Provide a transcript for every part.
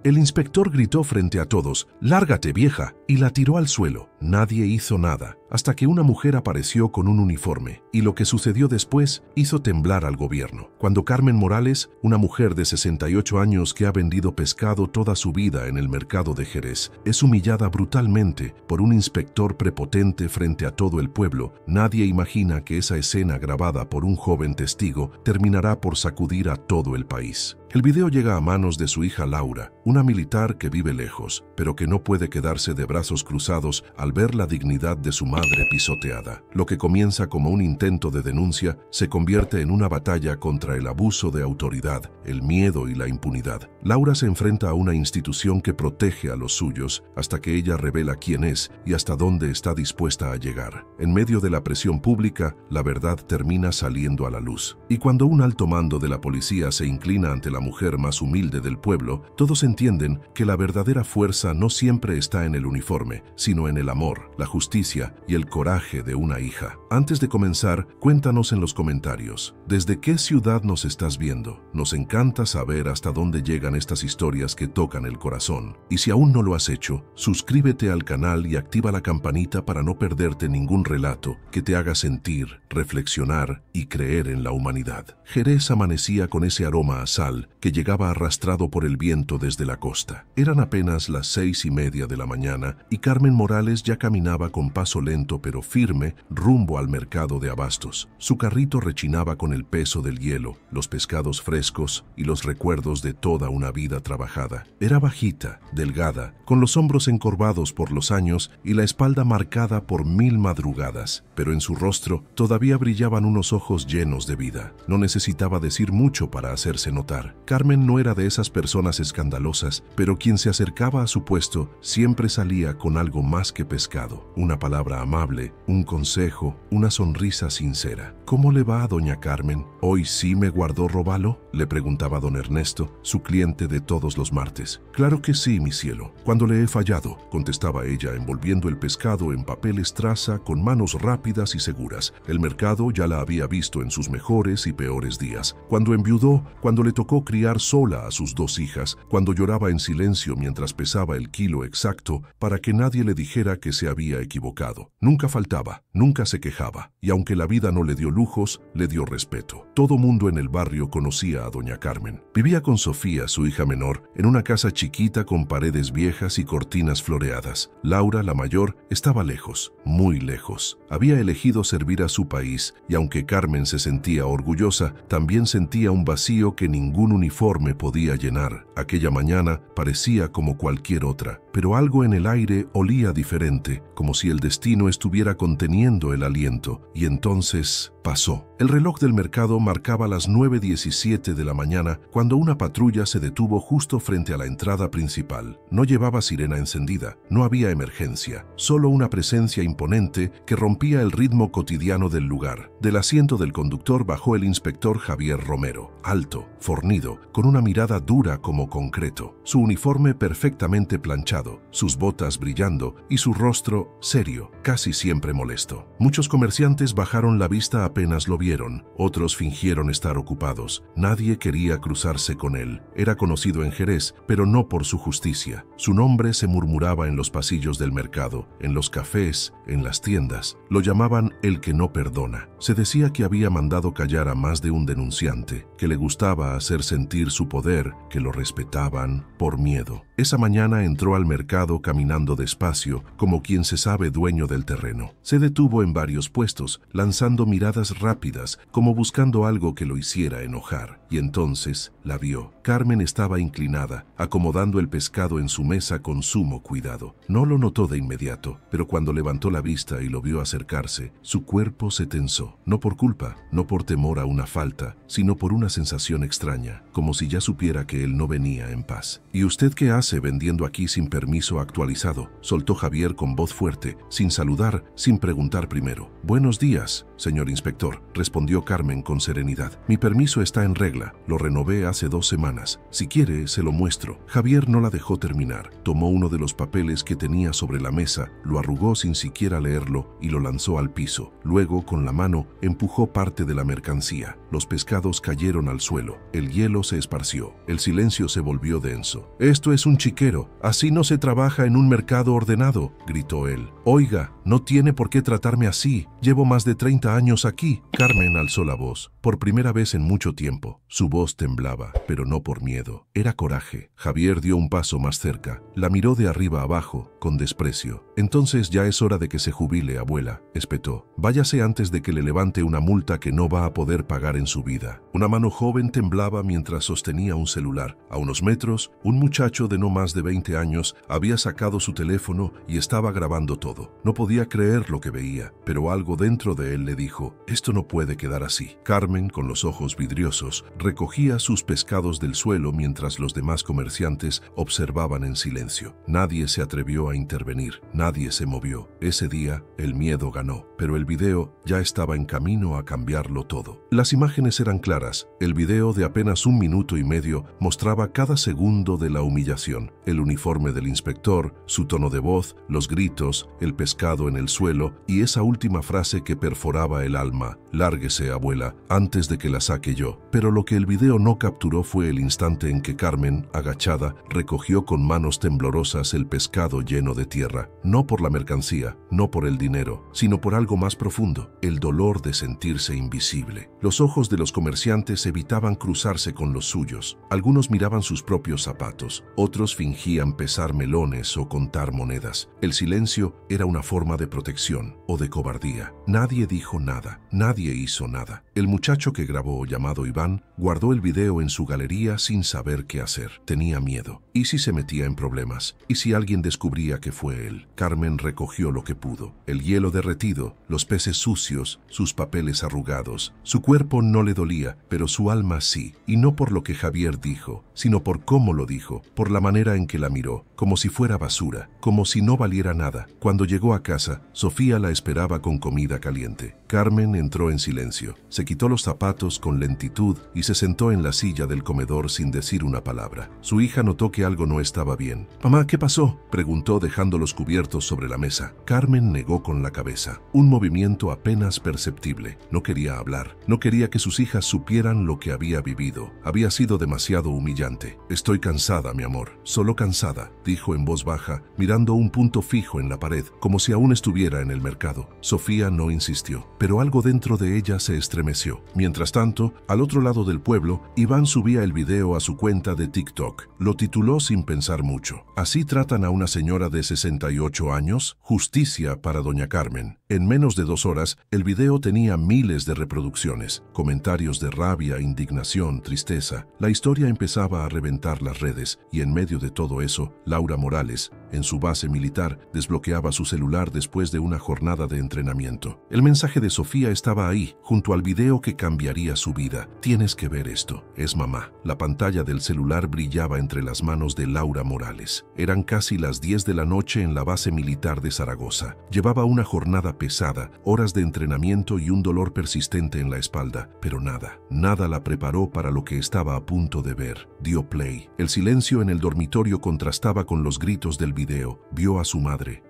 El inspector gritó frente a todos, «¡Lárgate, vieja!», y la tiró al suelo. Nadie hizo nada, hasta que una mujer apareció con un uniforme, y lo que sucedió después hizo temblar al gobierno. Cuando Carmen Morales, una mujer de 68 años que ha vendido pescado toda su vida en el mercado de Jerez, es humillada brutalmente por un inspector prepotente frente a todo el pueblo, nadie imagina que esa escena grabada por un joven testigo terminará por sacudir a todo el país. El video llega a manos de su hija Laura, una militar que vive lejos, pero que no puede quedarse de brazos cruzados al ver la dignidad de su madre pisoteada. Lo que comienza como un intento de denuncia se convierte en una batalla contra el abuso de autoridad, el miedo y la impunidad. Laura se enfrenta a una institución que protege a los suyos hasta que ella revela quién es y hasta dónde está dispuesta a llegar. En medio de la presión pública, la verdad termina saliendo a la luz. Y cuando un alto mando de la policía se inclina ante la mujer más humilde del pueblo, todos entienden que la verdadera fuerza no siempre está en el uniforme, sino en el amor, la justicia y el coraje de una hija. Antes de comenzar, cuéntanos en los comentarios, ¿desde qué ciudad nos estás viendo? Nos encanta saber hasta dónde llegan estas historias que tocan el corazón. Y si aún no lo has hecho, suscríbete al canal y activa la campanita para no perderte ningún relato que te haga sentir, reflexionar y creer en la humanidad. Jerez amanecía con ese aroma a sal que llegaba arrastrado por el viento desde la costa. Eran apenas las 6:30 de la mañana y Carmen Morales ya caminaba con paso lento pero firme rumbo al mercado de abastos. Su carrito rechinaba con el peso del hielo, los pescados frescos y los recuerdos de toda una vida trabajada. Era bajita, delgada, con los hombros encorvados por los años y la espalda marcada por 1000 madrugadas, pero en su rostro todavía brillaban unos ojos llenos de vida. No necesitaba decir mucho para hacerse notar. Carmen no era de esas personas escandalosas, pero quien se acercaba a su puesto siempre salía con algo más que pescado. Una palabra amable, un consejo, una sonrisa sincera. ¿Cómo le va a doña Carmen? ¿Hoy sí me guardó robalo?, le preguntaba don Ernesto, su cliente de todos los martes. Claro que sí, mi cielo. ¿Cuándo le he fallado?, contestaba ella, envolviendo el pescado en papel estraza con manos rápidas y seguras. El mercado ya la había visto en sus mejores y peores días. Cuando enviudó, cuando le tocó criar sola a sus 2 hijas, cuando lloraba en silencio mientras pesaba el kilo exacto para que nadie le dijera que se había equivocado. Nunca faltaba, nunca se quejaba, y aunque la vida no le dio lujos, le dio respeto. Todo mundo en el barrio conocía a doña Carmen. Vivía con Sofía, su hija menor, en una casa chiquita con paredes viejas y cortinas floreadas. Laura, la mayor, estaba lejos, muy lejos. Había elegido servir a su país, y aunque Carmen se sentía orgullosa, también sentía un vacío que ningún uniforme podía llenar. Aquella mañana parecía como cualquier otra, pero algo en el aire olía diferente, como si el destino estuviera conteniendo el aliento, y entonces pasó. El reloj del mercado marcaba las 9:17 de la mañana cuando una patrulla se detuvo justo frente a la entrada principal. No llevaba sirena encendida, no había emergencia, solo una presencia imponente que rompía el ritmo cotidiano del lugar. Del asiento del conductor bajó el inspector Javier Romero, alto, fornido, con una mirada dura como concreto, su uniforme perfectamente planchado, sus botas brillando y su rostro serio, casi siempre molesto. Muchos comerciantes bajaron la vista apenas lo vieron, otros fingieron estar ocupados. Nadie quería cruzarse con él. Era conocido en Jerez, pero no por su justicia. Su nombre se murmuraba en los pasillos del mercado, en los cafés, en las tiendas. Lo llamaban el que no perdona. Se decía que había mandado callar a más de un denunciante, que le gustaba hacer sentir su poder, que lo respetaban por miedo. Esa mañana entró al mercado caminando despacio, como quien se sabe dueño del terreno. Se detuvo en varios puestos, lanzando miradas rápidas, como buscando algo que lo hiciera enojar. Y entonces la vio. Carmen estaba inclinada, acomodando el pescado en su mesa con sumo cuidado. No lo notó de inmediato, pero cuando levantó la vista y lo vio acercarse, su cuerpo se tensó. No por culpa, no por temor a una falta, sino por una sensación extraña, como si ya supiera que él no venía en paz. ¿Y usted qué hace vendiendo aquí sin permiso actualizado?, soltó Javier con voz fuerte, sin saludar, sin preguntar primero. Buenos días, señor inspector. inspector, respondió Carmen con serenidad. Mi permiso está en regla, lo renové hace 2 semanas. Si quiere, se lo muestro. Javier no la dejó terminar. Tomó uno de los papeles que tenía sobre la mesa, lo arrugó sin siquiera leerlo y lo lanzó al piso. Luego, con la mano, empujó parte de la mercancía. Los pescados cayeron al suelo. El hielo se esparció. El silencio se volvió denso. Esto es un chiquero. Así no se trabaja en un mercado ordenado, gritó él. Oiga, no tiene por qué tratarme así. Llevo más de 30 años aquí. Carmen alzó la voz, por primera vez en mucho tiempo. Su voz temblaba, pero no por miedo. Era coraje. Javier dio un paso más cerca. La miró de arriba abajo, con desprecio. Entonces ya es hora de que se jubile, abuela, espetó. Váyase antes de que le levante una multa que no va a poder pagar en su vida. Una mano joven temblaba mientras sostenía un celular. A unos metros, un muchacho de no más de 20 años había sacado su teléfono y estaba grabando todo. No podía creer lo que veía, pero algo dentro de él le dijo, esto no puede quedar así. Carmen, con los ojos vidriosos, recogía sus pescados del suelo mientras los demás comerciantes observaban en silencio. Nadie se atrevió a intervenir, nadie se movió. Ese día, el miedo ganó, pero el video ya estaba en camino a cambiarlo todo. Las imágenes eran claras. El video de apenas 1 minuto y medio mostraba cada segundo de la humillación. El uniforme del inspector, su tono de voz, los gritos, el pescado en el suelo y esa última frase que perforaba el alma, lárguese, abuela, antes de que la saque yo. Pero lo que el video no capturó fue el instante en que Carmen, agachada, recogió con manos temblorosas el pescado lleno de tierra, no por la mercancía, no por el dinero, sino por algo más profundo, el dolor de sentirse invisible. Los ojos de los comerciantes evitaban cruzarse con los suyos. Algunos miraban sus propios zapatos, otros fingían pesar melones o contar monedas. El silencio era una forma de protección o de cobardía. Nadie dijo nada, nadie hizo nada. El muchacho que grabó, llamado Iván, guardó el video en su galería sin saber qué hacer. Tenía miedo. ¿Y si se metía en problemas? ¿Y si alguien descubría que fue él? Carmen recogió lo que pudo. El hielo derretido, los peces sucios, sus papeles arrugados. Su cuerpo no le dolía, pero su alma sí. Y no por lo que Javier dijo, sino por cómo lo dijo, por la manera en que la miró, como si fuera basura, como si no valiera nada. Cuando llegó a casa, Sofía la esperaba con comida caliente. Carmen entró en silencio. Se quitó los zapatos con lentitud y se sentó en la silla del comedor sin decir una palabra. Su hija notó que algo no estaba bien. «Mamá, ¿qué pasó?», preguntó dejando los cubiertos sobre la mesa. Carmen negó con la cabeza, un movimiento apenas perceptible. No quería hablar. No quería que sus hijas supieran lo que había vivido. Había sido demasiado humillante. «Estoy cansada, mi amor. Solo cansada», dijo en voz baja, mirando un punto fijo en la pared, como si aún estuviera en el mercado. Sofía no insistió, pero algo dentro de ella se estremeció. Mientras tanto, al otro lado del pueblo, Iván subía el video a su cuenta de TikTok. Lo tituló sin pensar mucho. «¿Así tratan a una señora de 68 años? Justicia para doña Carmen». En menos de 2 horas, el video tenía miles de reproducciones, comentarios de rabia, indignación, tristeza. La historia empezaba a reventar las redes y en medio de todo eso, Laura Morales, en su base militar, desbloqueaba su celular después de una jornada de entrenamiento. El mensaje de Sofía estaba ahí, junto al video que cambiaría su vida. «Tienes que ver esto. Es mamá». La pantalla del celular brillaba entre las manos de Laura Morales. Eran casi las 10 de la noche en la base militar de Zaragoza. Llevaba una jornada pesada, horas de entrenamiento y un dolor persistente en la espalda, pero nada la preparó para lo que estaba a punto de ver. Dio play. El silencio en el dormitorio contrastaba con los gritos del video. Vio a su madre,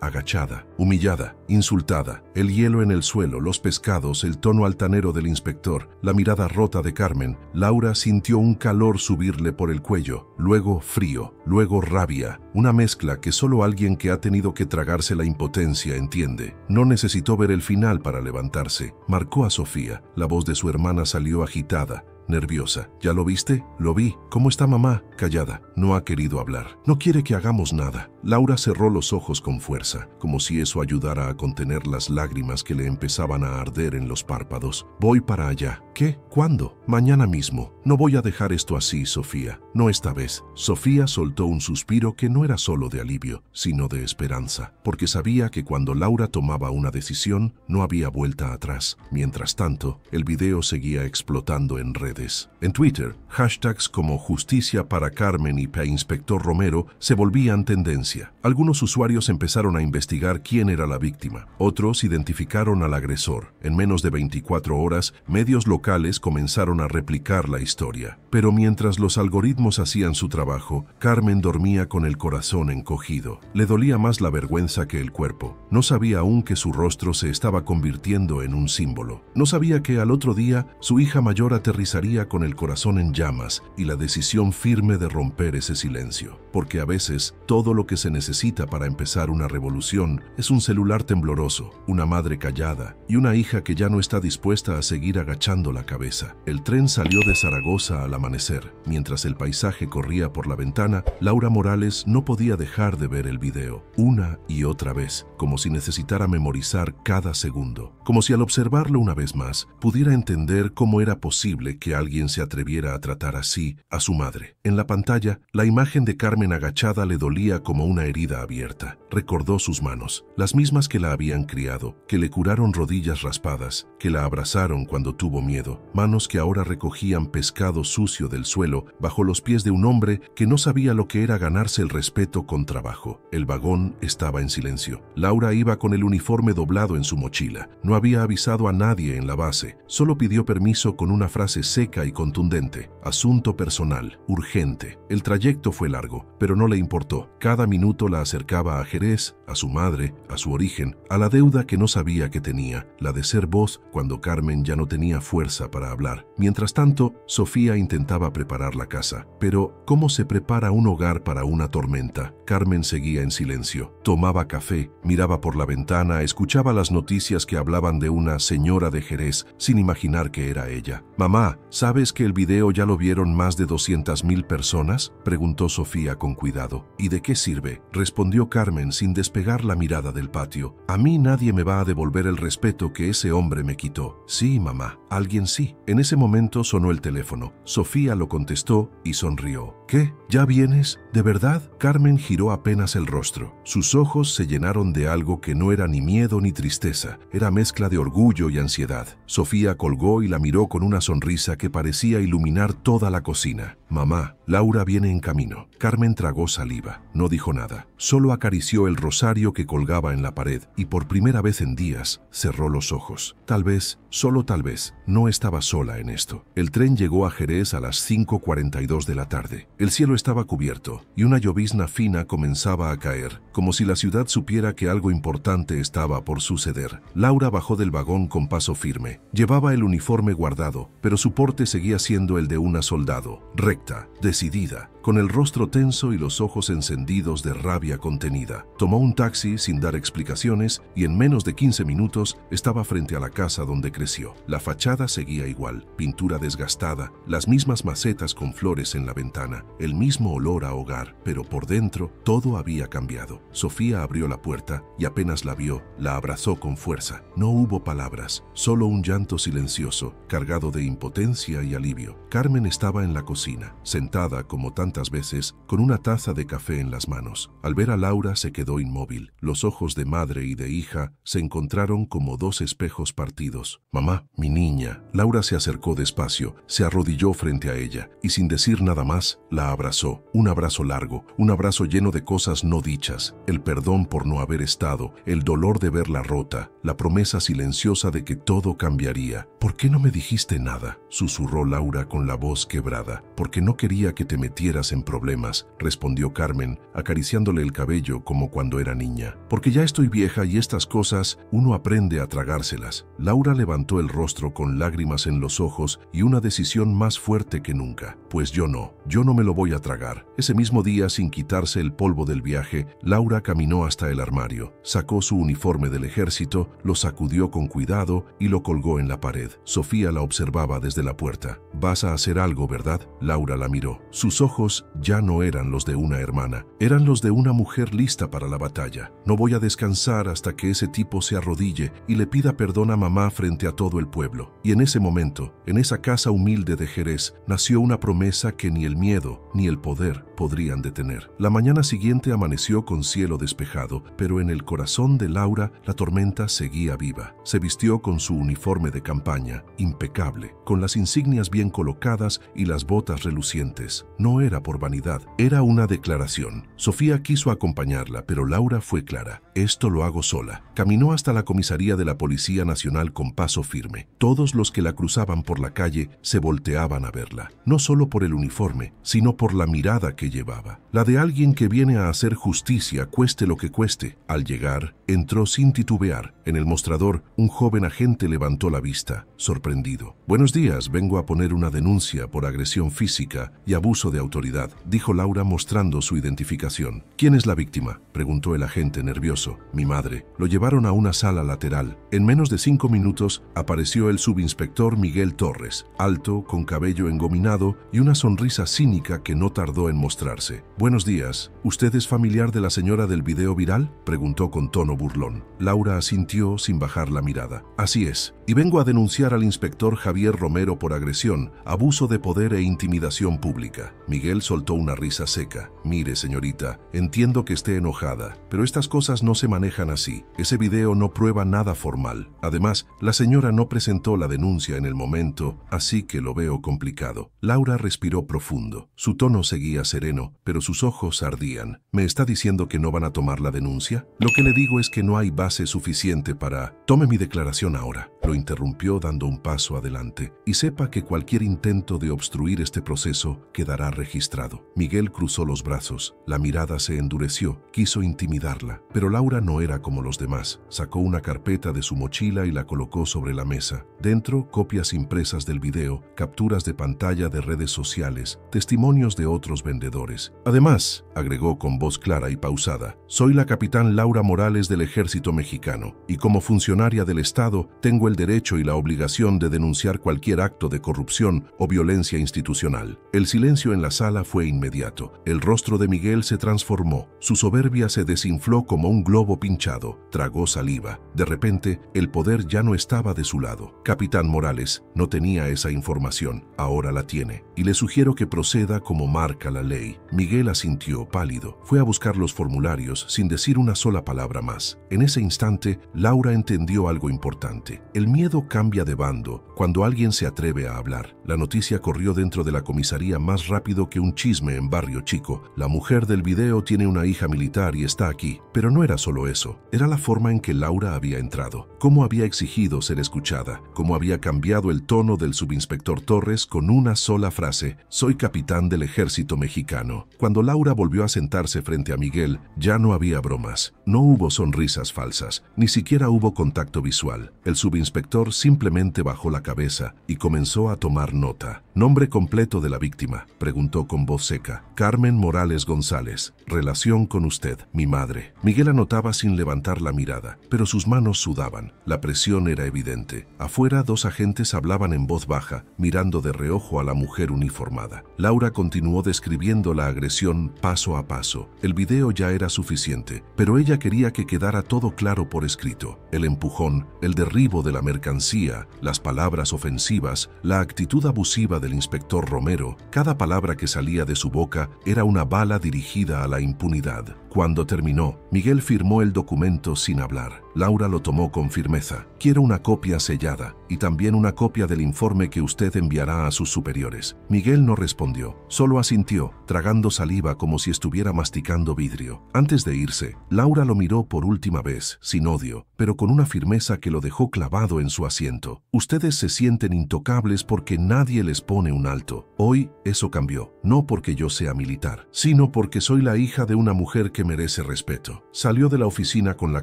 agachada, humillada, insultada. El hielo en el suelo, los pescados, el tono altanero del inspector, la mirada rota de Carmen. Laura sintió un calor subirle por el cuello, luego frío, luego rabia, una mezcla que solo alguien que ha tenido que tragarse la impotencia entiende. No necesitó ver el final para levantarse. Marcó a Sofía. La voz de su hermana salió agitada, nerviosa. «¿Ya lo viste?». «Lo vi». «¿Cómo está mamá?». «Callada. No ha querido hablar. No quiere que hagamos nada». Laura cerró los ojos con fuerza, como si eso ayudara a contener las lágrimas que le empezaban a arder en los párpados. «Voy para allá». «¿Qué? ¿Cuándo?». «Mañana mismo. No voy a dejar esto así, Sofía. No esta vez». Sofía soltó un suspiro que no era solo de alivio, sino de esperanza, porque sabía que cuando Laura tomaba una decisión, no había vuelta atrás. Mientras tanto, el video seguía explotando en redes. verdades. En Twitter, hashtags como Justicia para Carmen y Pa Inspector Romero se volvían tendencia. Algunos usuarios empezaron a investigar quién era la víctima. Otros identificaron al agresor. En menos de 24 horas, medios locales comenzaron a replicar la historia. Pero mientras los algoritmos hacían su trabajo, Carmen dormía con el corazón encogido. Le dolía más la vergüenza que el cuerpo. No sabía aún que su rostro se estaba convirtiendo en un símbolo. No sabía que al otro día su hija mayor aterrizaría con el corazón en llamas y la decisión firme de romper ese silencio. Porque a veces todo lo que se necesita para empezar una revolución es un celular tembloroso, una madre callada y una hija que ya no está dispuesta a seguir agachando la cabeza. El tren salió de Zaragoza al amanecer. Mientras el paisaje corría por la ventana, Laura Morales no podía dejar de ver el video, una y otra vez, como si necesitara memorizar cada segundo, como si al observarlo una vez más pudiera entender cómo era posible que alguien se atreviera a tratar así a su madre. En la pantalla, la imagen de Carmen agachada le dolía como una herida abierta. Recordó sus manos, las mismas que la habían criado, que le curaron rodillas raspadas, que la abrazaron cuando tuvo miedo, manos que ahora recogían pescado sucio del suelo bajo los pies de un hombre que no sabía lo que era ganarse el respeto con trabajo. El vagón estaba en silencio. Laura iba con el uniforme doblado en su mochila. No había avisado a nadie en la base, solo pidió permiso con una frase seca y contundente: asunto personal, urgente. El trayecto fue largo, pero no le importó. Cada minuto la acercaba a Jerez, a su madre, a su origen, a la deuda que no sabía que tenía, la de ser voz cuando Carmen ya no tenía fuerza para hablar. Mientras tanto, Sofía intentaba preparar la casa. Pero, ¿cómo se prepara un hogar para una tormenta? Carmen seguía en silencio. Tomaba café, miraba por la ventana, escuchaba las noticias que hablaban de una señora de Jerez, sin imaginar que era ella. «Mamá, ¿sabes que el video ya lo vieron más de 200,000 personas?», preguntó Sofía con cuidado. «¿Y de qué sirve?», respondió Carmen sin despegar la mirada del patio. «A mí nadie me va a devolver el respeto que ese hombre me quitó». «Sí, mamá, alguien sí». En ese momento sonó el teléfono. Sofía lo contestó y sonrió. «¿Qué? ¿Ya vienes? ¿De verdad?». Carmen giró apenas el rostro. Sus ojos se llenaron de algo que no era ni miedo ni tristeza. Era mezcla de orgullo y ansiedad. Sofía colgó y la miró con una sonrisa que parecía iluminar toda la cocina. «Mamá, Laura viene en camino». Carmen tragó saliva. No dijo nada. Solo acarició el rosario que colgaba en la pared y por primera vez en días cerró los ojos. Tal vez, solo tal vez, no estaba sola en esto. El tren llegó a Jerez a las 5:42 de la tarde. El cielo estaba cubierto y una llovizna fina comenzaba a caer, como si la ciudad supiera que algo importante estaba por suceder. Laura bajó del vagón con paso firme. Llevaba el uniforme guardado, pero su porte seguía siendo el de una soldado, recta, decidida, con el rostro tenso y los ojos encendidos de rabia contenida. Tomó un taxi sin dar explicaciones y en menos de 15 minutos estaba frente a la casa donde creció. La fachada seguía igual, pintura desgastada, las mismas macetas con flores en la ventana, el mismo olor a hogar, pero por dentro todo había cambiado. Sofía abrió la puerta y apenas la vio, la abrazó con fuerza. No hubo palabras, solo un llanto silencioso, cargado de impotencia y alivio. Carmen estaba en la cocina, sentada como tantas veces, con una taza de café en las manos. Al ver a Laura se quedó inmóvil. Los ojos de madre y de hija se encontraron como dos espejos partidos. «Mamá, mi niña». Laura se acercó despacio, se arrodilló frente a ella y sin decir nada más, la abrazó. Un abrazo largo, un abrazo lleno de cosas no dichas, el perdón por no haber estado, el dolor de verla rota, la promesa silenciosa de que todo cambiaría. «¿Por qué no me dijiste nada?», susurró Laura con la voz quebrada. «Porque no quería que te metieras en problemas», respondió Carmen, acariciándole el cabello como cuando era niña. «Porque ya estoy vieja y estas cosas uno aprende a tragárselas». Laura levantó el rostro con lágrimas en los ojos y una decisión más fuerte que nunca. «Pues yo no me lo voy a tragar». Ese mismo día, sin quitarse el polvo del viaje, Laura caminó hasta el armario, sacó su uniforme del ejército, lo sacudió con cuidado y lo colgó en la pared. Sofía la observaba desde la puerta. «Vas a hacer algo, ¿verdad?». Laura la miró. Sus ojos ya no eran los de una hermana, eran los de una mujer lista para la batalla. «No voy a descansar hasta que ese tipo se arrodille y le pida perdón a mamá frente a todo el pueblo». Y en ese momento, en esa casa humilde de Jerez, nació una promesa que ni el miedo Estado ni el poder podrían detener. La mañana siguiente amaneció con cielo despejado, pero en el corazón de Laura la tormenta seguía viva. Se vistió con su uniforme de campaña, impecable, con las insignias bien colocadas y las botas relucientes. No era por vanidad, era una declaración. Sofía quiso acompañarla, pero Laura fue clara: esto lo hago sola. Caminó hasta la comisaría de la Policía Nacional con paso firme. Todos los que la cruzaban por la calle se volteaban a verla, no solo por el uniforme, sino por la mirada que llevaba, la de alguien que viene a hacer justicia, cueste lo que cueste. Al llegar, entró sin titubear. En el mostrador, un joven agente levantó la vista, sorprendido. «Buenos días, vengo a poner una denuncia por agresión física y abuso de autoridad», dijo Laura mostrando su identificación. «¿Quién es la víctima?», preguntó el agente nervioso. «Mi madre». Lo llevaron a una sala lateral. En menos de 5 minutos apareció el subinspector Miguel Torres, alto, con cabello engominado y una sonrisa cínica que no tardó en mostrarse. «Buenos días, ¿usted es familiar de la señora del video viral?», preguntó con tono burlón. Laura asintió sin bajar la mirada. «Así es, y vengo a denunciar al inspector Javier Romero por agresión, abuso de poder e intimidación pública». Miguel soltó una risa seca. «Mire, señorita, entiendo que esté enojada, pero estas cosas no se manejan así. Ese video no prueba nada formal. Además, la señora no presentó la denuncia en el momento, así que lo veo complicado». Laura respiró profundo. Su tono seguía sereno, pero sus ojos ardían. «¿Me está diciendo que no van a tomar la denuncia? Lo que le digo es que no hay base suficiente para...». «Tome mi declaración ahora», lo interrumpió dando un paso adelante, «y sepa que cualquier intento de obstruir este proceso quedará registrado». Miguel cruzó los brazos. La mirada se endureció. Quiso intimidarla, pero Laura no era como los demás. Sacó una carpeta de su mochila y la colocó sobre la mesa. Dentro, copias impresas del video, capturas de pantalla de redes sociales, testimonios de otros vendedores. «Además», agregó con voz clara y pausada, «soy la capitán Laura Morales del Ejército Mexicano, y como funcionaria del Estado tengo el derecho y la obligación de denunciar cualquier acto de corrupción o violencia institucional». El silencio en la sala fue inmediato. El rostro de Miguel se transformó. Su soberbia se desinfló como un globo pinchado. Tragó saliva. De repente, el poder ya no estaba de su lado. «Capitán Morales, no tenía esa información. Ahora la tiene. Y le sugiero que proceda como marca la ley». Miguel asintió, pálido. Fue a buscar los formularios sin decir una sola palabra más. En ese instante, Laura entendió algo importante. El miedo cambia de bando cuando alguien se atreve a hablar. La noticia corrió dentro de la comisaría más rápido que un chisme en Barrio Chico. «La mujer del video tiene una hija militar y está aquí». Pero no era solo eso. Era la forma en que Laura había entrado. Cómo había exigido ser escuchada. Cómo había cambiado el tono del subinspector Torres con una sola frase: «Soy capitán del Ejército Mexicano». Cuando Laura volvió a sentarse frente a Miguel, ya no había bromas. No hubo sonrisas falsas. Ni siquiera hubo contacto visual. El subinspector simplemente bajó la cabeza y comenzó a tomar nota. «¿Nombre completo de la víctima?», preguntó con voz seca. «Carmen Morales González. Relación con usted, mi madre». Miguel anotaba sin levantar la mirada, pero sus manos sudaban. La presión era evidente. Afuera, 2 agentes hablaban en voz baja, mirando de reojo a la mujer uniformada. Laura continuó describiendo la agresión paso a paso. El video ya era suficiente, pero ella quería que quedara todo claro por escrito. El empujón, el derribo de la mercancía, las palabras ofensivas, la actitud abusiva del inspector Romero. Cada palabra que salía de su boca era una bala dirigida a la impunidad. Cuando terminó, Miguel firmó el documento sin hablar. Laura lo tomó con firmeza. «Quiero una copia sellada y también una copia del informe que usted enviará a sus superiores». Miguel no respondió, solo asintió, tragando saliva como si estuviera masticando vidrio. Antes de irse, Laura lo miró por última vez, sin odio, pero con una firmeza que lo dejó clavado en su asiento. «Ustedes se sienten intocables porque nadie les pone un alto. Hoy eso cambió, no porque yo sea militar, sino porque soy la hija de una mujer que merece respeto». Salió de la oficina con la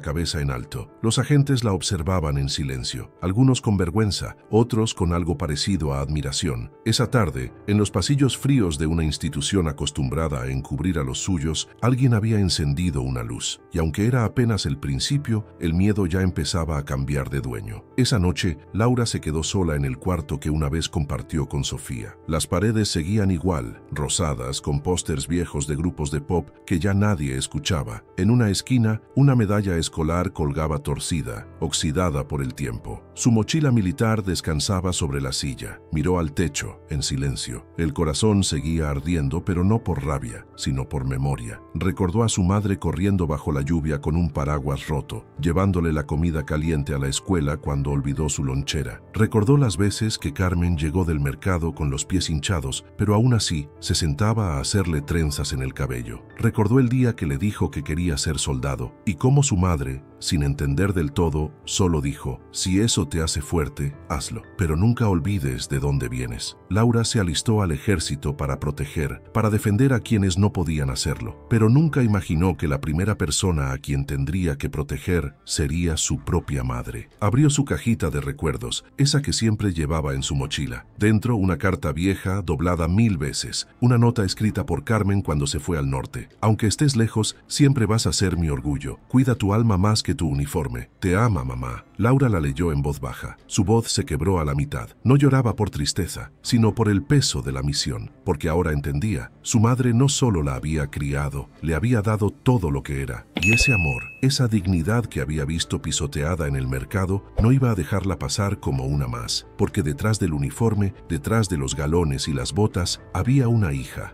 cabeza en alto. Los agentes la observaban en silencio, algunos con vergüenza, otros con algo parecido a admiración. Esa tarde, en los pasillos fríos de una institución acostumbrada a encubrir a los suyos, alguien había encendido una luz, y aunque era apenas el principio, el miedo ya empezaba a cambiar de dueño. Esa noche, Laura se quedó sola en el cuarto que una vez compartió con Sofía. Las paredes seguían igual, rosadas, con pósters viejos de grupos de pop que ya nadie escuchaba. escuchaba. En una esquina, una medalla escolar colgaba torcida, oxidada por el tiempo. Su mochila militar descansaba sobre la silla. Miró al techo, en silencio. El corazón seguía ardiendo, pero no por rabia, sino por memoria. Recordó a su madre corriendo bajo la lluvia con un paraguas roto, llevándole la comida caliente a la escuela cuando olvidó su lonchera. Recordó las veces que Carmen llegó del mercado con los pies hinchados, pero aún así se sentaba a hacerle trenzas en el cabello. Recordó el día que le dijo que quería ser soldado y cómo su madre, sin entender del todo, solo dijo: si eso te hace fuerte, hazlo, pero nunca olvides de dónde vienes. Laura se alistó al ejército para proteger, para defender a quienes no podían hacerlo, pero nunca imaginó que la primera persona a quien tendría que proteger sería su propia madre. Abrió su cajita de recuerdos, esa que siempre llevaba en su mochila. Dentro, una carta vieja, doblada 1000 veces, una nota escrita por Carmen cuando se fue al norte. Aunque estés lejos, siempre vas a ser mi orgullo. Cuida tu alma más que tu uniforme. Te ama, mamá. Laura la leyó en voz baja. Su voz se quebró a la mitad. No lloraba por tristeza, sino por el peso de la misión, porque ahora entendía. Su madre no solo la había criado, le había dado todo lo que era. Y ese amor, esa dignidad que había visto pisoteada en el mercado, no iba a dejarla pasar como una más, porque detrás del uniforme, detrás de los galones y las botas, había una hija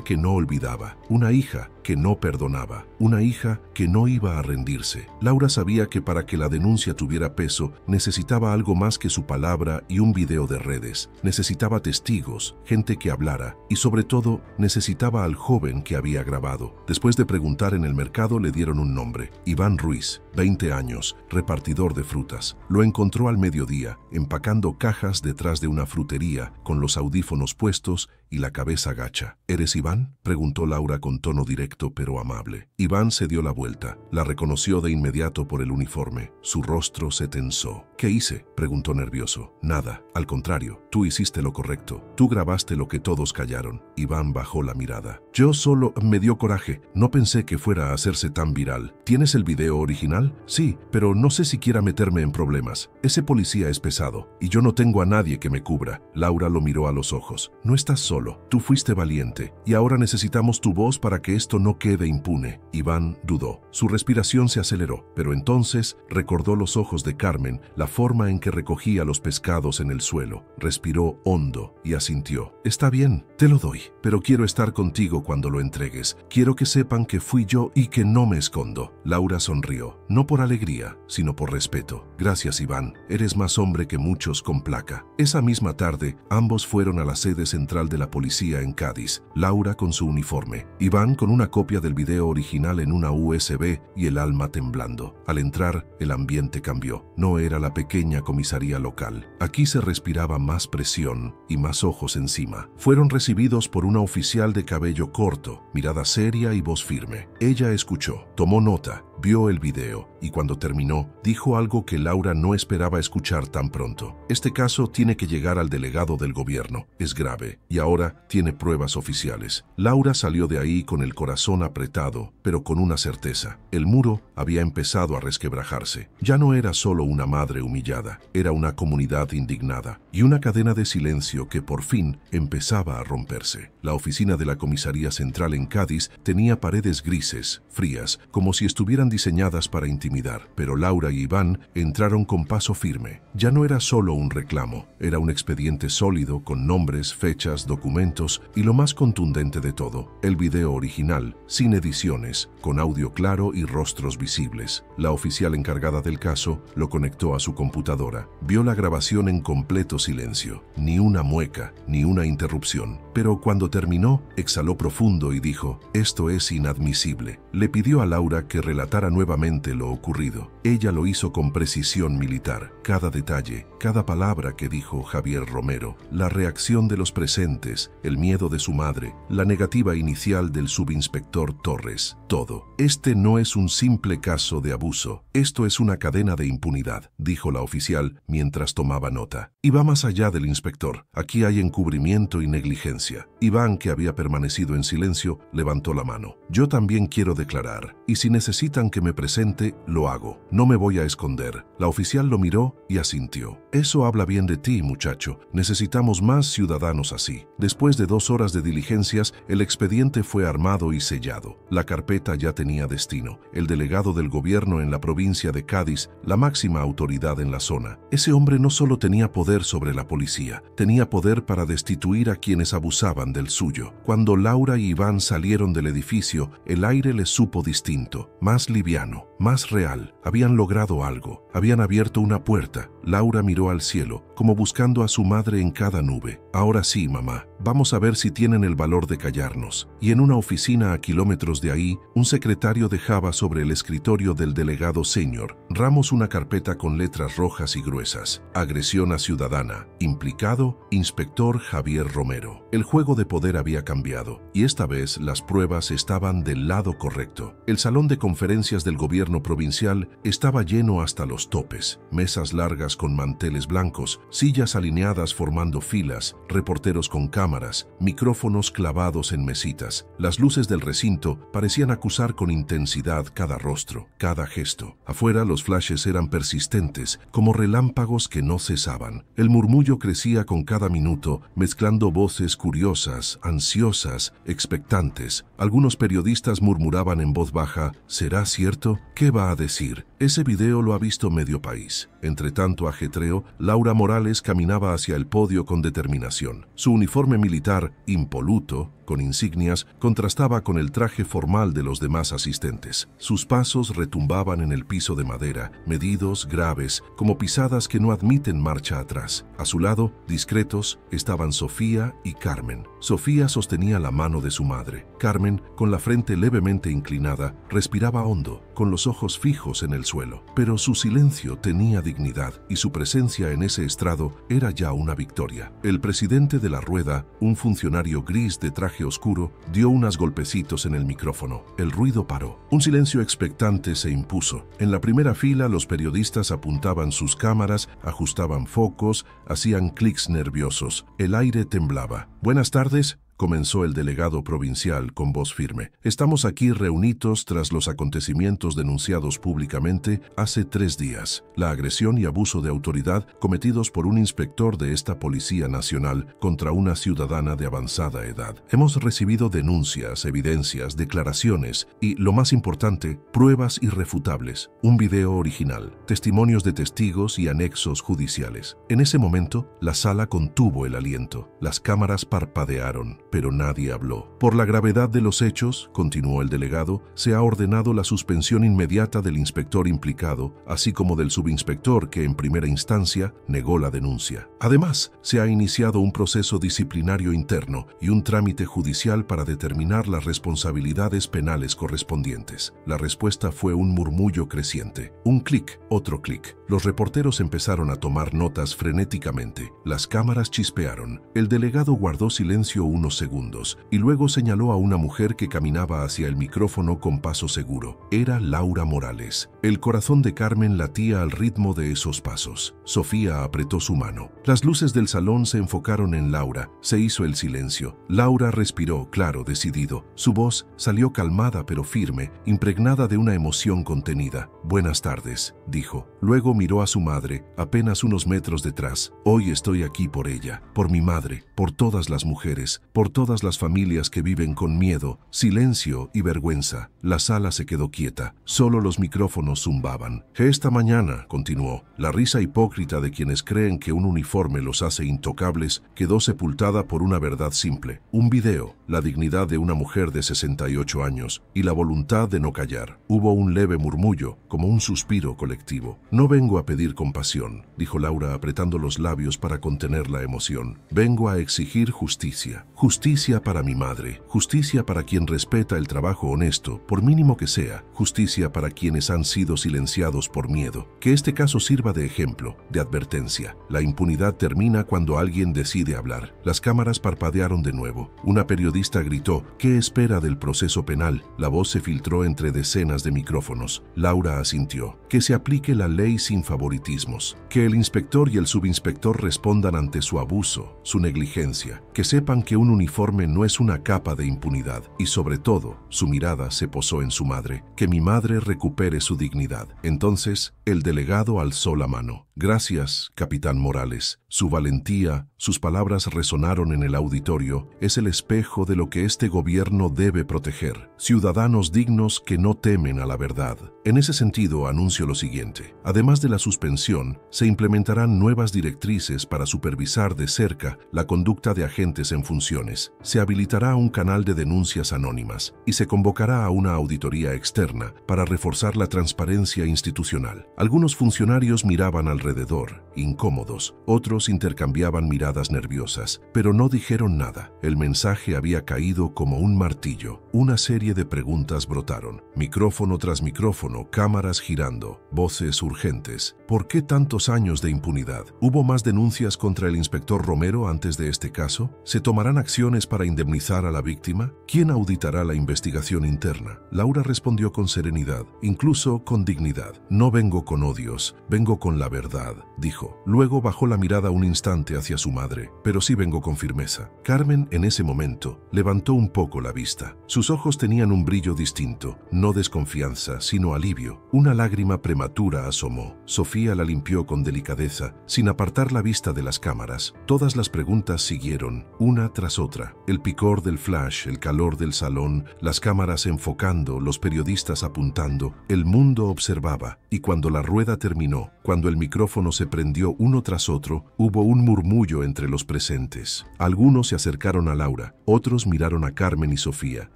que no olvidaba, una hija que no perdonaba, una hija que no iba a rendirse. Laura sabía que para que la denuncia tuviera peso, necesitaba algo más que su palabra y un video de redes. Necesitaba testigos, gente que hablara, y sobre todo, necesitaba al joven que había grabado. Después de preguntar en el mercado, le dieron un nombre: Iván Ruiz, 20 años, repartidor de frutas. Lo encontró al mediodía, empacando cajas detrás de una frutería, con los audífonos puestos y la cabeza gacha. ¿Eres Iván?, preguntó Laura con tono directo pero amable. Iván se dio la vuelta. La reconoció de inmediato por el uniforme. Su rostro se tensó. ¿Qué hice?, preguntó nervioso. Nada, al contrario, tú hiciste lo correcto. Tú grabaste lo que todos callaron. Iván bajó la mirada. Yo solo me dio coraje. No pensé que fuera a hacerse tan viral. ¿Tienes el video original? Sí, pero no sé si quiera meterme en problemas. Ese policía es pesado y yo no tengo a nadie que me cubra. Laura lo miró a los ojos. No estás solo. Tú fuiste valiente y ahora necesitamos tu voz para que esto no quede impune. Iván dudó. Su respiración se aceleró, pero entonces recordó los ojos de Carmen, la forma en que recogía los pescados en el suelo. Respiró hondo y asintió. Está bien, te lo doy, pero quiero estar contigo cuando lo entregues. Quiero que sepan que fui yo y que no me escondo. Laura sonrió, no por alegría, sino por respeto. Gracias, Iván. Eres más hombre que muchos con placa. Esa misma tarde, ambos fueron a la sede central de la policía en Cádiz. Laura con su uniforme, Iván con una copia del video original en una USB y el alma temblando. Al entrar, el ambiente cambió. No era la pequeña comisaría local. Aquí se respiraba más presión y más ojos encima. Fueron recibidos por una oficial de cabello corto, mirada seria y voz firme. Ella escuchó, tomó nota, vio el video y cuando terminó, dijo algo que Laura no esperaba escuchar tan pronto. Este caso tiene que llegar al delegado del gobierno. Es grave y ahora tiene pruebas oficiales. Laura salió de ahí con el corazón apretado, pero con una certeza. El muro había empezado a resquebrajarse. Ya no era solo una madre humillada, era una comunidad indignada y una cadena de silencio que por fin empezaba a romperse. La oficina de la comisaría central en Cádiz tenía paredes grises, frías, como si estuvieran diseñadas para intimidar, pero Laura y Iván entraron con paso firme. Ya no era solo un reclamo, era un expediente sólido con nombres, fechas, documentos y lo más contundente de todo, el video original, sin ediciones, con audio claro y rostros visibles. La oficial encargada del caso lo conectó a su computadora. Vio la grabación en completo silencio, ni una mueca, ni una interrupción. Pero cuando terminó, exhaló profundo y dijo: «Esto es inadmisible». Le pidió a Laura que relatara nuevamente lo ocurrido. Ella lo hizo con precisión militar. Cada detalle, cada palabra que dijo Javier Romero, la reacción de los presentes, el miedo de su madre, la negativa inicial del subinspector Torres, todo. Este no es un simple caso de abuso, esto es una cadena de impunidad, dijo la oficial mientras tomaba nota. Y va más allá del inspector. Aquí hay encubrimiento y negligencia. Iván, que había permanecido en silencio, levantó la mano. Yo también quiero declarar, y si necesitan que me presente, Lo hago. No me voy a esconder. La oficial lo miró y asintió. Eso habla bien de ti, muchacho. Necesitamos más ciudadanos así. Después de 2 horas de diligencias, el expediente fue armado y sellado. La carpeta ya tenía destino. El delegado del gobierno en la provincia de Cádiz, la máxima autoridad en la zona. Ese hombre no solo tenía poder sobre la policía, tenía poder para destituir a quienes abusaban del suyo. Cuando Laura y Iván salieron del edificio, el aire les supo distinto, más liviano, más real. Habían logrado algo. Habían abierto una puerta. Laura miró al cielo, como buscando a su madre en cada nube. Ahora sí, mamá. Vamos a ver si tienen el valor de callarnos. Y en una oficina a kilómetros de ahí, un secretario dejaba sobre el escritorio del delegado Senior Ramos una carpeta con letras rojas y gruesas. Agresión a ciudadana. Implicado, inspector Javier Romero. El juego de poder había cambiado, y esta vez las pruebas estaban del lado correcto. El salón de conferencias del gobierno provincial estaba lleno hasta los topes. Mesas largas con manteles blancos, sillas alineadas formando filas, reporteros con cámaras, micrófonos clavados en mesitas. Las luces del recinto parecían acusar con intensidad cada rostro, cada gesto. Afuera los flashes eran persistentes, como relámpagos que no cesaban. El murmullo crecía con cada minuto, mezclando voces curiosas, ansiosas, expectantes. Algunos periodistas murmuraban en voz baja: ¿será cierto? ¿Qué va a decir? Ese video lo ha visto medio país. Entre tanto ajetreo, Laura Morales caminaba hacia el podio con determinación. Su uniforme militar, impoluto, con insignias, contrastaba con el traje formal de los demás asistentes. Sus pasos retumbaban en el piso de madera, medidos, graves, como pisadas que no admiten marcha atrás. A su lado, discretos, estaban Sofía y Carmen. Sofía sostenía la mano de su madre. Carmen, con la frente levemente inclinada, respiraba hondo, con los ojos fijos en el suelo. Pero su silencio tenía dignidad, y su presencia en ese estrado era ya una victoria. El presidente de la rueda, un funcionario gris de traje oscuro, dio unos golpecitos en el micrófono. El ruido paró. Un silencio expectante se impuso. En la primera fila, los periodistas apuntaban sus cámaras, ajustaban focos, hacían clics nerviosos. El aire temblaba. Buenas tardes, comenzó el delegado provincial con voz firme. Estamos aquí reunidos tras los acontecimientos denunciados públicamente hace 3 días. La agresión y abuso de autoridad cometidos por un inspector de esta Policía Nacional contra una ciudadana de avanzada edad. Hemos recibido denuncias, evidencias, declaraciones y, lo más importante, pruebas irrefutables. Un video original, testimonios de testigos y anexos judiciales. En ese momento, la sala contuvo el aliento. Las cámaras parpadearon, pero nadie habló. Por la gravedad de los hechos, continuó el delegado, se ha ordenado la suspensión inmediata del inspector implicado, así como del subinspector que en primera instancia negó la denuncia. Además, se ha iniciado un proceso disciplinario interno y un trámite judicial para determinar las responsabilidades penales correspondientes. La respuesta fue un murmullo creciente. Un clic, otro clic. Los reporteros empezaron a tomar notas frenéticamente. Las cámaras chispearon. El delegado guardó silencio unos segundos y luego señaló a una mujer que caminaba hacia el micrófono con paso seguro. Era Laura Morales. El corazón de Carmen latía al ritmo de esos pasos. Sofía apretó su mano. Las luces del salón se enfocaron en Laura. Se hizo el silencio. Laura respiró, claro, decidido. Su voz salió calmada pero firme, impregnada de una emoción contenida. Buenas tardes, dijo. Luego miró a su madre, apenas unos metros detrás. Hoy estoy aquí por ella, por mi madre, por todas las mujeres, por todas las familias que viven con miedo, silencio y vergüenza. La sala se quedó quieta. Solo los micrófonos zumbaban. Esta mañana, continuó, la risa hipócrita de quienes creen que un uniforme los hace intocables quedó sepultada por una verdad simple. Un video, la dignidad de una mujer de 68 años y la voluntad de no callar. Hubo un leve murmullo, como un suspiro colectivo. No vengo a pedir compasión, dijo Laura apretando los labios para contener la emoción. Vengo a exigir justicia. Justicia para mi madre, justicia para quien respeta el trabajo honesto, por mínimo que sea, justicia para quienes han sido silenciados por miedo. Que este caso sirva de ejemplo, de advertencia. La impunidad termina cuando alguien decide hablar. Las cámaras parpadearon de nuevo. Una periodista gritó: ¿qué espera del proceso penal? La voz se filtró entre decenas de micrófonos. Laura asintió. Que se aplique la ley sin favoritismos. Que el inspector y el subinspector respondan ante su abuso, su negligencia. Que sepan que un uniforme uniforme no es una capa de impunidad. Y sobre todo, su mirada se posó en su madre. Que mi madre recupere su dignidad. Entonces, el delegado alzó la mano. Gracias, capitán Morales. Su valentía, sus palabras resonaron en el auditorio. Es el espejo de lo que este gobierno debe proteger. Ciudadanos dignos que no temen a la verdad. En ese sentido, anuncio lo siguiente. Además de la suspensión, se implementarán nuevas directrices para supervisar de cerca la conducta de agentes en funciones. Se habilitará un canal de denuncias anónimas y se convocará a una auditoría externa para reforzar la transparencia institucional. Algunos funcionarios miraban alrededor, incómodos. Otros intercambiaban miradas nerviosas, pero no dijeron nada. El mensaje había caído como un martillo. Una serie de preguntas brotaron. Micrófono tras micrófono, cámaras girando, voces urgentes. ¿Por qué tantos años de impunidad? ¿Hubo más denuncias contra el inspector Romero antes de este caso? ¿Se tomarán acciones para indemnizar a la víctima? ¿Quién auditará la investigación interna? Laura respondió con serenidad, incluso con dignidad. No vengo con odios, vengo con la verdad, dijo. Luego bajó la mirada un instante hacia su madre, pero sí vengo con firmeza. Carmen, en ese momento, levantó un poco la vista. Sus ojos tenían un brillo distinto, no desconfianza, sino alivio. Una lágrima prematura asomó. Sofía la limpió con delicadeza, sin apartar la vista de las cámaras. Todas las preguntas siguieron, una tras otra. El picor del flash, el calor del salón, las cámaras enfocando, los periodistas apuntando. El mundo observaba, y cuando la rueda terminó, cuando el micrófono se prendió uno tras otro, hubo un murmullo entre los presentes. Algunos se acercaron a Laura, otros miraron a Carmen y Sofía.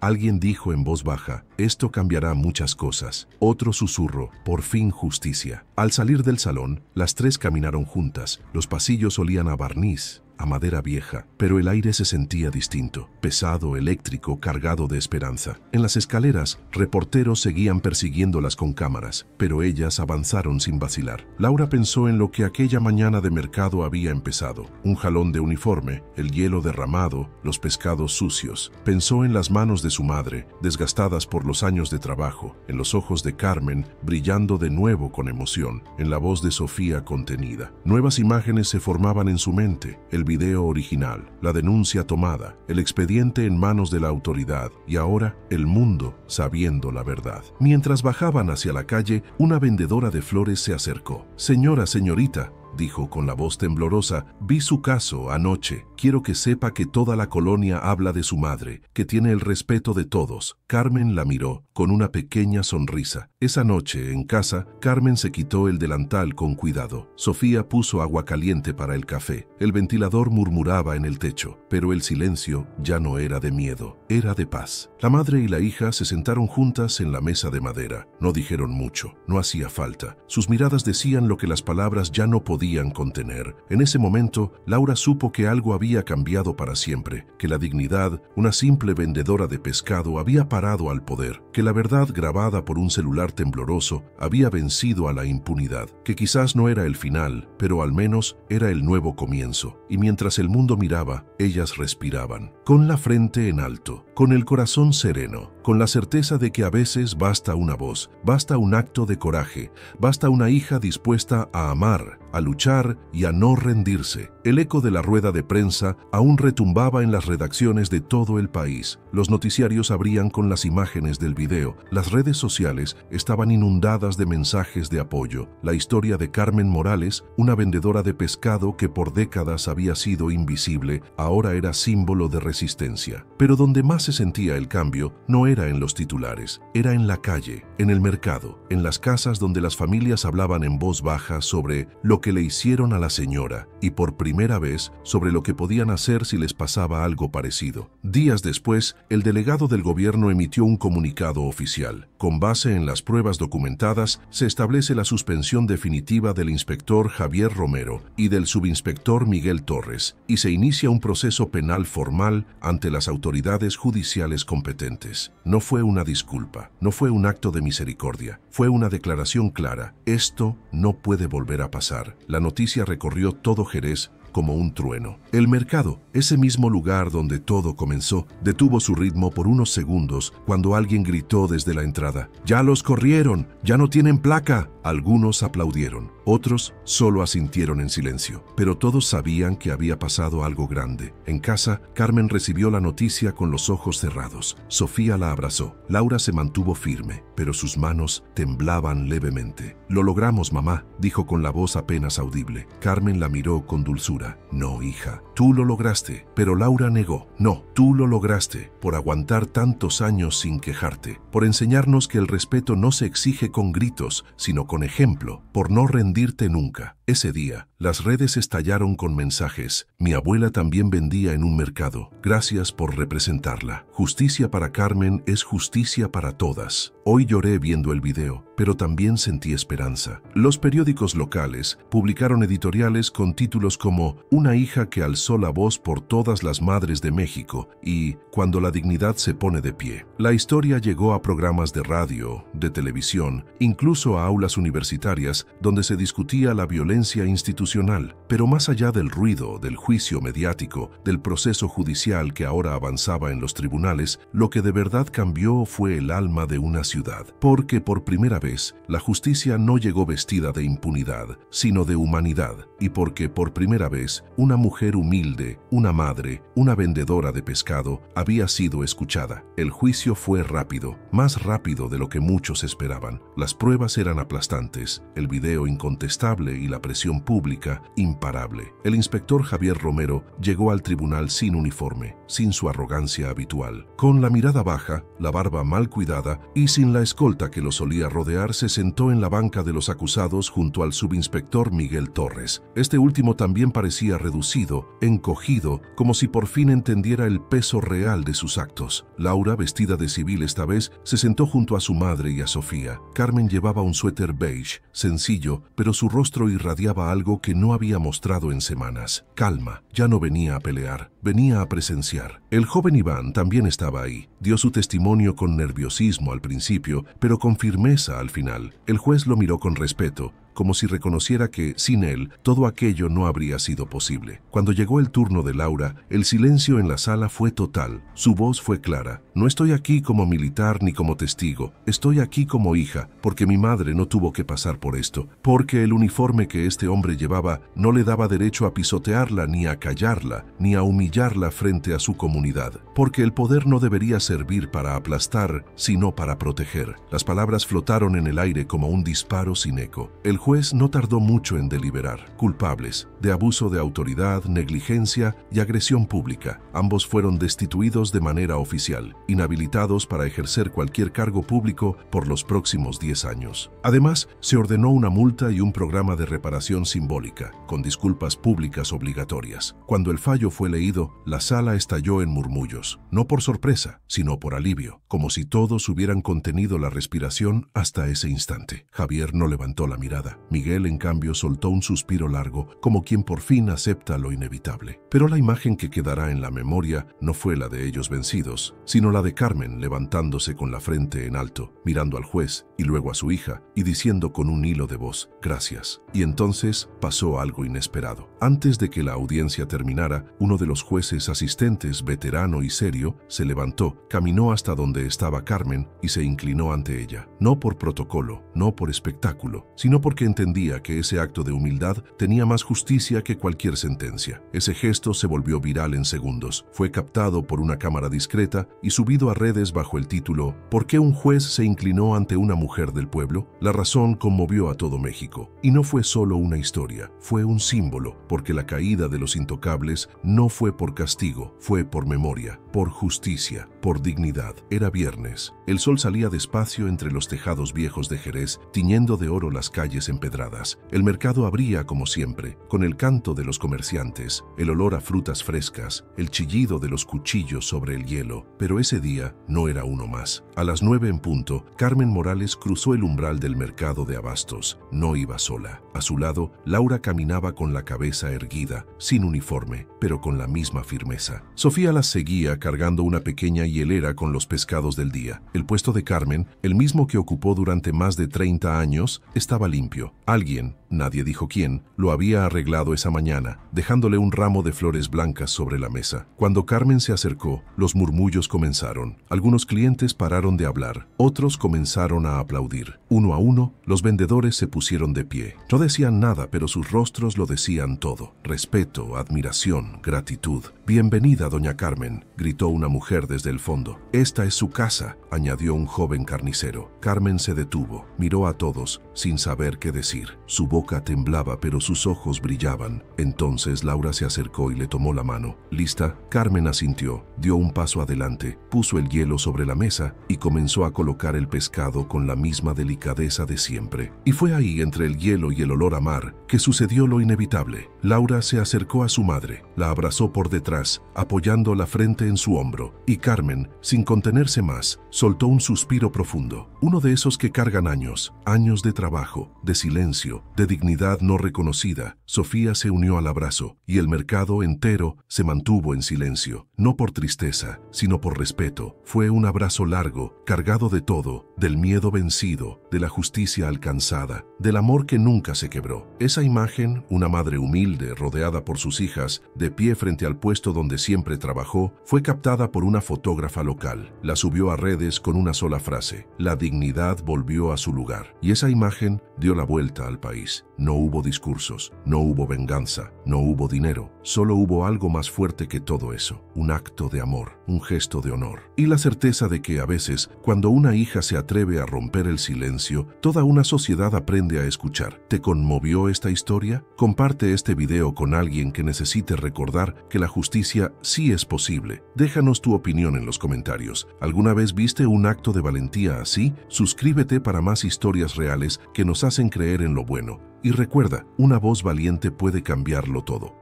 Alguien dijo en voz baja, esto cambiará muchas cosas. Otro susurro, por fin justicia. Al salir del salón, las tres caminaron juntas. Los pasillos olían a barniz, a madera vieja, pero el aire se sentía distinto, pesado, eléctrico, cargado de esperanza. En las escaleras, reporteros seguían persiguiéndolas con cámaras, pero ellas avanzaron sin vacilar. Laura pensó en lo que aquella mañana de mercado había empezado. Un jalón de uniforme, el hielo derramado, los pescados sucios. Pensó en las manos de su madre, desgastadas por los años de trabajo, en los ojos de Carmen, brillando de nuevo con emoción, en la voz de Sofía contenida. Nuevas imágenes se formaban en su mente, el video original, la denuncia tomada, el expediente en manos de la autoridad y ahora el mundo sabiendo la verdad. Mientras bajaban hacia la calle, una vendedora de flores se acercó. Señorita, dijo con la voz temblorosa, vi su caso anoche. Quiero que sepa que toda la colonia habla de su madre, que tiene el respeto de todos. Carmen la miró con una pequeña sonrisa. Esa noche, en casa, Carmen se quitó el delantal con cuidado. Sofía puso agua caliente para el café. El ventilador murmuraba en el techo, pero el silencio ya no era de miedo, era de paz. La madre y la hija se sentaron juntas en la mesa de madera. No dijeron mucho, no hacía falta. Sus miradas decían lo que las palabras ya no podían contener. En ese momento, Laura supo que algo había cambiado para siempre, que la dignidad, una simple vendedora de pescado, había parado al poder, que la verdad grabada por un celular tembloroso había vencido a la impunidad, que quizás no era el final, pero al menos era el nuevo comienzo. Y mientras el mundo miraba, ellas respiraban, con la frente en alto, con el corazón sereno, con la certeza de que a veces basta una voz, basta un acto de coraje, basta una hija dispuesta a amar, a luchar y a no rendirse. El eco de la rueda de prensa aún retumbaba en las redacciones de todo el país. Los noticiarios abrían con las imágenes del video. Las redes sociales estaban inundadas de mensajes de apoyo. La historia de Carmen Morales, una vendedora de pescado que por décadas había sido invisible, ahora era símbolo de resistencia. Pero donde más se sentía el cambio no era en los titulares, era en la calle, en el mercado, en las casas donde las familias hablaban en voz baja sobre lo que le hicieron a la señora y por primera vez sobre lo que podían hacer si les pasaba algo parecido. Días después, el delegado del gobierno emitió un comunicado oficial. Con base en las pruebas documentadas, se establece la suspensión definitiva del inspector Javier Romero y del subinspector Miguel Torres, y se inicia un proceso penal formal ante las autoridades judiciales competentes. No fue una disculpa, no fue un acto de misericordia, fue una declaración clara. Esto no puede volver a pasar. La noticia recorrió todo Jerez como un trueno. El mercado, ese mismo lugar donde todo comenzó, detuvo su ritmo por unos segundos cuando alguien gritó desde la entrada: «¡Ya los corrieron! ¡Ya no tienen placa!». Algunos aplaudieron, Otros solo asintieron en silencio, pero todos sabían que había pasado algo grande. En casa, Carmen recibió la noticia con los ojos cerrados. Sofía la abrazó. Laura se mantuvo firme, pero sus manos temblaban levemente. «Lo logramos, mamá», dijo con la voz apenas audible. Carmen la miró con dulzura. «No, hija, tú lo lograste». Pero Laura negó. «No, tú lo lograste, por aguantar tantos años sin quejarte, por enseñarnos que el respeto no se exige con gritos, sino con ejemplo, por no rendirte nunca». Ese día, las redes estallaron con mensajes. «Mi abuela también vendía en un mercado. Gracias por representarla. Justicia para Carmen es justicia para todas». Hoy lloré viendo el video, pero también sentí esperanza. Los periódicos locales publicaron editoriales con títulos como «Una hija que alzó la voz por todas las madres de México» y «Cuando la dignidad se pone de pie». La historia llegó a programas de radio, de televisión, incluso a aulas universitarias donde se discutía la violencia institucional. Pero más allá del ruido, del juicio mediático, del proceso judicial que ahora avanzaba en los tribunales, lo que de verdad cambió fue el alma de una ciudad. Porque por primera vez, la justicia no llegó vestida de impunidad, sino de humanidad. Y porque por primera vez, una mujer humilde, una madre, una vendedora de pescado, había sido escuchada. El juicio fue rápido, más rápido de lo que muchos esperaban. Las pruebas eran aplastantes, el video incontestable y la presión pública imparable. El inspector Javier Romero llegó al tribunal sin uniforme, sin su arrogancia habitual. Con la mirada baja, la barba mal cuidada y sin la escolta que lo solía rodear, se sentó en la banca de los acusados junto al subinspector Miguel Torres. Este último también parecía reducido, encogido, como si por fin entendiera el peso real de sus actos. Laura, vestida de civil esta vez, se sentó junto a su madre y a Sofía. Carmen llevaba un suéter beige, sencillo, pero su rostro irradiaba algo que no había mostrado en semanas. Calma, ya no venía a pelear, venía a presenciar. El joven Iván también estaba ahí. Dio su testimonio con nerviosismo al principio, pero con firmeza al final. El juez lo miró con respeto, como si reconociera que, sin él, todo aquello no habría sido posible. Cuando llegó el turno de Laura, el silencio en la sala fue total. Su voz fue clara. «No estoy aquí como militar ni como testigo. Estoy aquí como hija, porque mi madre no tuvo que pasar por esto, porque el uniforme que este hombre llevaba no le daba derecho a pisotearla, ni a callarla, ni a humillarla frente a su comunidad, porque el poder no debería servir para aplastar, sino para proteger». Las palabras flotaron en el aire como un disparo sin eco. El juez no tardó mucho en deliberar. Culpables de abuso de autoridad, negligencia y agresión pública. Ambos fueron destituidos de manera oficial, inhabilitados para ejercer cualquier cargo público por los próximos 10 años. Además, se ordenó una multa y un programa de reparación simbólica, con disculpas públicas obligatorias. Cuando el fallo fue leído, la sala estalló en murmullos, no por sorpresa, sino por alivio, como si todos hubieran contenido la respiración hasta ese instante. Javier no levantó la mirada. Miguel, en cambio, soltó un suspiro largo, como quien por fin acepta lo inevitable. Pero la imagen que quedará en la memoria no fue la de ellos vencidos, sino la de Carmen levantándose con la frente en alto, mirando al juez y luego a su hija, y diciendo con un hilo de voz: «Gracias». Y entonces pasó algo inesperado. Antes de que la audiencia terminara, uno de los jueces asistentes, veterano y serio, se levantó, caminó hasta donde estaba Carmen y se inclinó ante ella. No por protocolo, no por espectáculo, sino porque entendía que ese acto de humildad tenía más justicia que cualquier sentencia. Ese gesto se volvió viral en segundos. Fue captado por una cámara discreta y subido a redes bajo el título «¿Por qué un juez se inclinó ante una mujer del pueblo?». La razón conmovió a todo México. Y no fue solo una historia, fue un símbolo, porque la caída de los intocables no fue por castigo, fue por memoria, por justicia, por dignidad. Era viernes. El sol salía despacio entre los tejados viejos de Jerez, tiñendo de oro las calles empedradas. El mercado abría como siempre, con el canto de los comerciantes, el olor a frutas frescas, el chillido de los cuchillos sobre el hielo. Pero ese día no era uno más. A las 9 en punto, Carmen Morales cruzó el umbral del mercado de abastos. No iba sola. A su lado, Laura caminaba con la cabeza erguida, sin uniforme, pero con la misma firmeza. Sofía las seguía cargando una pequeña hielera con los pescados del día. El puesto de Carmen, el mismo que ocupó durante más de 30 años, estaba limpio. Alguien, nadie dijo quién, lo había arreglado esa mañana, dejándole un ramo de flores blancas sobre la mesa. Cuando Carmen se acercó, los murmullos comenzaron. Algunos clientes pararon de hablar, otros comenzaron a aplaudir. Uno a uno, los vendedores se pusieron de pie. No decían nada, pero sus rostros lo decían todo. Respeto, admiración, gratitud. «Bienvenida, doña Carmen», gritó una mujer desde el fondo. «Esta es su casa», añadió un joven carnicero. Carmen se detuvo, miró a todos, sin saber qué decir. Su boca temblaba, pero sus ojos brillaban. Entonces Laura se acercó y le tomó la mano. ¿Lista? Carmen asintió, dio un paso adelante, puso el hielo sobre la mesa y comenzó a colocar el pescado con la misma delicadeza de siempre. Y fue ahí, entre el hielo y el olor a mar, que sucedió lo inevitable. Laura se acercó a su madre, la abrazó por detrás, apoyando la frente en su hombro, y Carmen, sin contenerse más, soltó un suspiro profundo, uno de esos que cargan años, años de trabajo, de silencio, de dignidad no reconocida. Sofía se unió al abrazo, y el mercado entero se mantuvo en silencio, no por tristeza, sino por respeto. Fue un abrazo largo, cargado de todo, del miedo vencido, de la justicia alcanzada, del amor que nunca se quebró. Esa imagen, una madre humilde, rodeada por sus hijas, de pie frente al puesto donde siempre trabajó, fue captada por una fotógrafa local. La subió a redes con una sola frase: «La dignidad volvió a su lugar». Y esa imagen dio la vuelta al país. No hubo discursos, no hubo venganza, no hubo dinero. Solo hubo algo más fuerte que todo eso: un acto de amor, un gesto de honor. Y la certeza de que a veces, cuando una hija se atreve a romper el silencio, toda una sociedad aprende a escuchar. ¿Te conmovió esta historia? Comparte este video con alguien que necesite recordar que la justicia sí es posible. Déjanos tu opinión en los comentarios. ¿Alguna vez viste un acto de valentía así? Suscríbete para más historias reales que nos hacen creer en lo bueno. Y recuerda, una voz valiente puede cambiarlo todo.